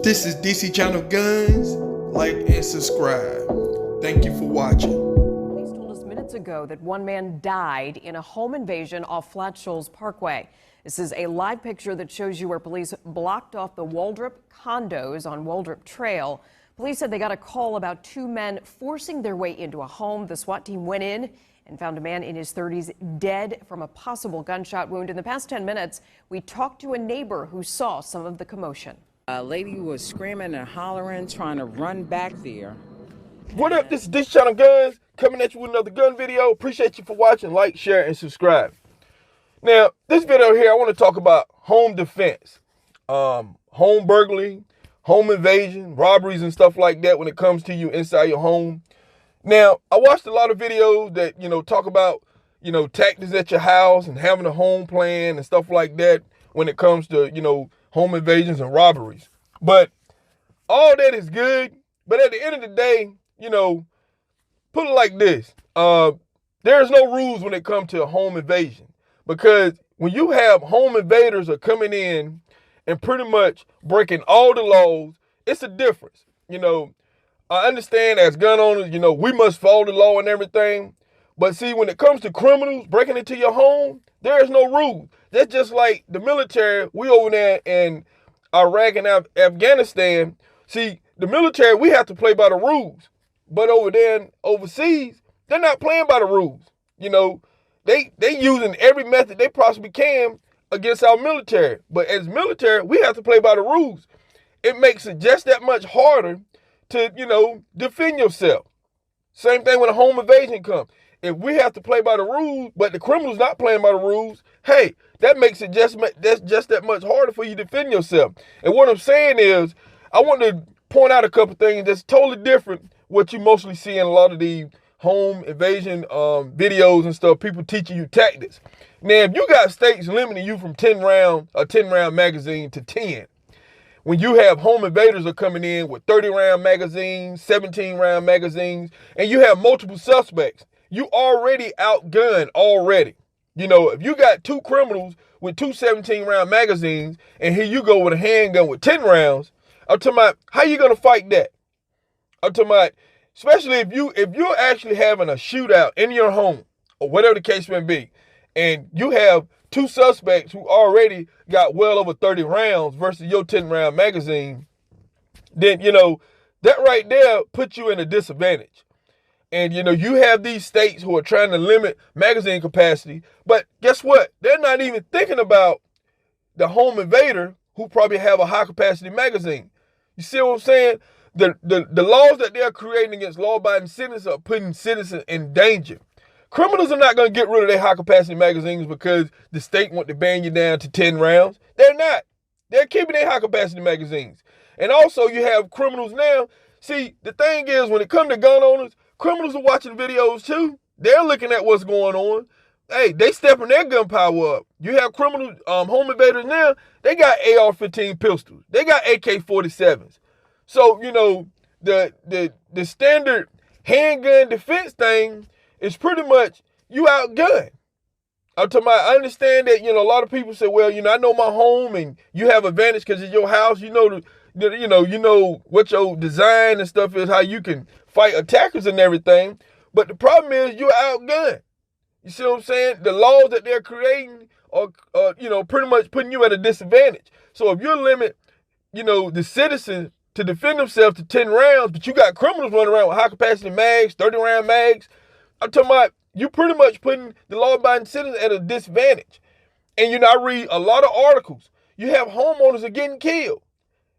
This is DC Channel Guns. Like and subscribe. Thank you for watching. Police told us minutes ago that one man died in a home invasion off Flat Shoals Parkway. This is a live picture that shows you where police blocked off the Waldrop condos on Waldrop Trail. Police said they got a call about two men forcing their way into a home. The SWAT team went in and found a man in his 30s dead from a possible gunshot wound. In the past 10 minutes, we talked to a neighbor who saw some of the commotion. A lady was screaming and hollering, trying to run back there. What up? This is DC Channel Guns coming at you with another gun video. Appreciate you for watching. Like, share, and subscribe. Now, this video here, I want to talk about home defense, home burglary, home invasion, robberies, and stuff like that when it comes to you inside your home. Now, I watched a lot of videos that, talk about, tactics at your house and having a home plan and stuff like that when it comes to, home invasions and robberies. But all that is good. But at the end of the day, put it like this. There's no rules when it comes to a home invasion. Because when you have home invaders are coming in and pretty much breaking all the laws, it's a difference. I understand as gun owners, we must follow the law and everything. But see, when it comes to criminals breaking into your home, there is no rules. That's just like the military. We over there in Iraq and Afghanistan. See, the military, we have to play by the rules. But over there overseas, they're not playing by the rules. They using every method they possibly can against our military. But as military, we have to play by the rules. It makes it just that much harder to, defend yourself. Same thing when a home invasion comes. If we have to play by the rules, but the criminal's not playing by the rules, hey, that makes it just that much harder for you to defend yourself. And what I'm saying is, I want to point out a couple things that's totally different what you mostly see in a lot of the home invasion videos and stuff, people teaching you tactics. Now, if you got states limiting you from 10 round magazine to 10, when you have home invaders are coming in with 30 round magazines, 17 round magazines, and you have multiple suspects, you already outgunned already. If you got two criminals with two 17 round magazines and here you go with a handgun with 10 rounds, I'm talking about how you going to fight that? I'm talking about, especially if you're actually having a shootout in your home or whatever the case may be, and you have two suspects who already got well over 30 rounds versus your 10 round magazine, then, that right there puts you in a disadvantage. And, you have these states who are trying to limit magazine capacity, but guess what? They're not even thinking about the home invader who probably have a high capacity magazine. You see what I'm saying? The laws that they're creating against law-abiding citizens are putting citizens in danger. Criminals are not going to get rid of their high-capacity magazines because the state want to ban you down to 10 rounds. They're not. They're keeping their high-capacity magazines. And also, you have criminals now. See, the thing is, when it comes to gun owners, criminals are watching videos too. They're looking at what's going on. Hey, they stepping their gun power up. You have criminal home invaders now. They got AR-15 pistols. They got AK-47s. So, the standard handgun defense thing is pretty much you outgunned. I'm talking about, I understand that, a lot of people say, well, I know my home and you have advantage because it's your house. You know what your design and stuff is, how you can fight attackers and everything. But the problem is you're outgunned. You see what I'm saying? The laws that they're creating are, pretty much putting you at a disadvantage. So if you limit, the citizens to defend themselves to 10 rounds, but you got criminals running around with high capacity mags, 30 round mags, I'm talking about you pretty much putting the law-abiding citizens at a disadvantage. And, I read a lot of articles. You have homeowners are getting killed.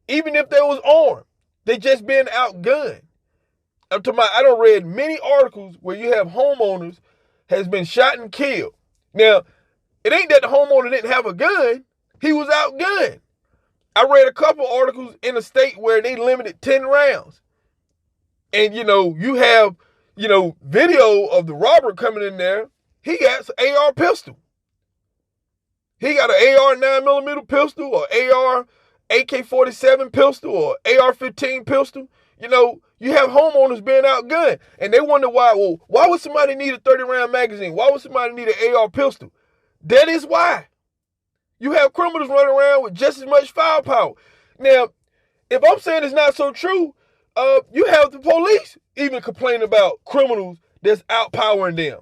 Even if they was armed, they just been outgunned. I'm talking about, I done read many articles where you have homeowners has been shot and killed. Now, it ain't that the homeowner didn't have a gun. He was outgunned. I read a couple articles in a state where they limited 10 rounds. And, you have, video of the robber coming in there. He got an AR pistol. He got an AR 9mm pistol or AR AK-47 pistol or AR-15 pistol. You have homeowners being outgunned. And they wonder why would somebody need a 30-round magazine? Why would somebody need an AR pistol? That is why. You have criminals running around with just as much firepower. Now, if I'm saying it's not so true, you have the police even complaining about criminals that's outpowering them.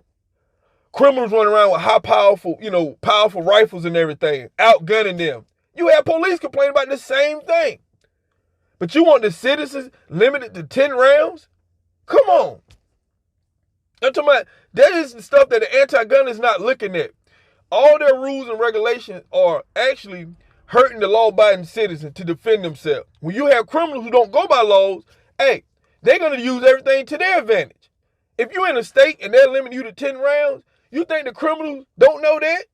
Criminals running around with high powerful rifles and everything, outgunning them. You have police complaining about the same thing. But you want the citizens limited to 10 rounds? Come on. I'm talking about, that is the stuff that the anti-gun is not looking at. All their rules and regulations are actually hurting the law-abiding citizen to defend themselves. When you have criminals who don't go by laws, hey, they're going to use everything to their advantage. If you're in a state and they're limiting you to 10 rounds, you think the criminals don't know that?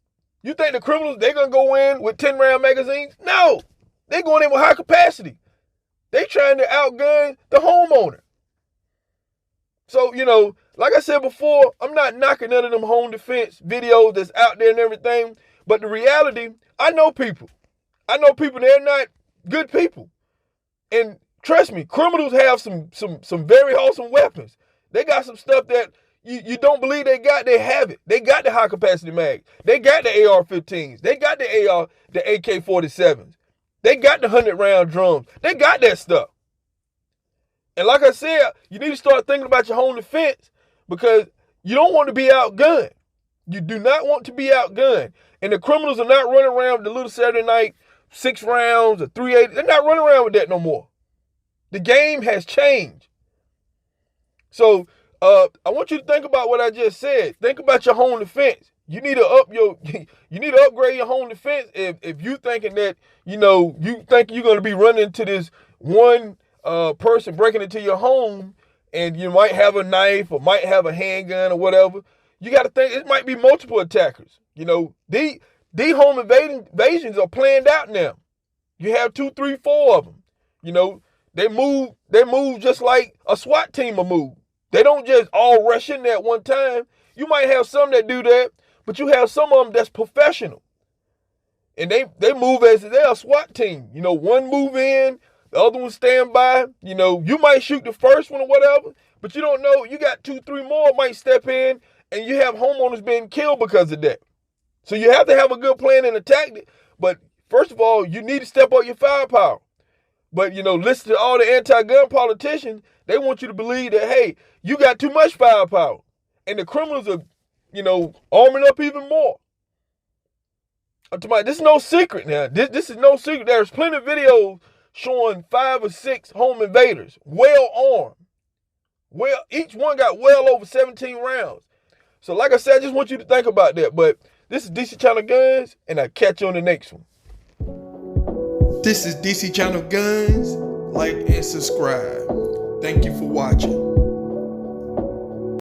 You think the criminals, they're going to go in with 10-round magazines? No. They're going in with high capacity. They trying to outgun the homeowner. So, like I said before, I'm not knocking none of them home defense videos that's out there and everything. But the reality, I know people. They're not good people. And trust me, criminals have some very awesome weapons. They got some stuff that you don't believe they got. They have it. They got the high capacity mag. They got the AR-15s. They got the AK-47s. They got the 100-round drums. They got that stuff. And like I said, you need to start thinking about your home defense because you don't want to be outgunned. You do not want to be outgunned. And the criminals are not running around with the little Saturday night 6 rounds or 380. They're not running around with that no more. The game has changed. So I want you to think about what I just said. Think about your home defense. You need to upgrade your home defense if you thinking that, you think you're going to be running into this one person breaking into your home and you might have a knife or might have a handgun or whatever. You got to think it might be multiple attackers. These home invasions are planned out now. You have 2, 3, 4 of them. They move just like a SWAT team will move. They don't just all rush in there at one time. You might have some that do that, but you have some of them that's professional. And they move as they're a SWAT team. One move in, the other one stand by. You might shoot the first one or whatever, but you don't know. You got 2, 3 more might step in, and you have homeowners being killed because of that. So you have to have a good plan and a tactic. But first of all, you need to step up your firepower. But, listen to all the anti-gun politicians. They want you to believe that, hey, you got too much firepower. And the criminals are, arming up even more. I'm talking about, this is no secret now. This is no secret. There's plenty of videos showing 5 or 6 home invaders, well armed. Each one got well over 17 rounds. So like I said, I just want you to think about that. But this is DC Channel Guns, and I'll catch you on the next one. This is DC Channel Guns. Like and subscribe. Thank you for watching.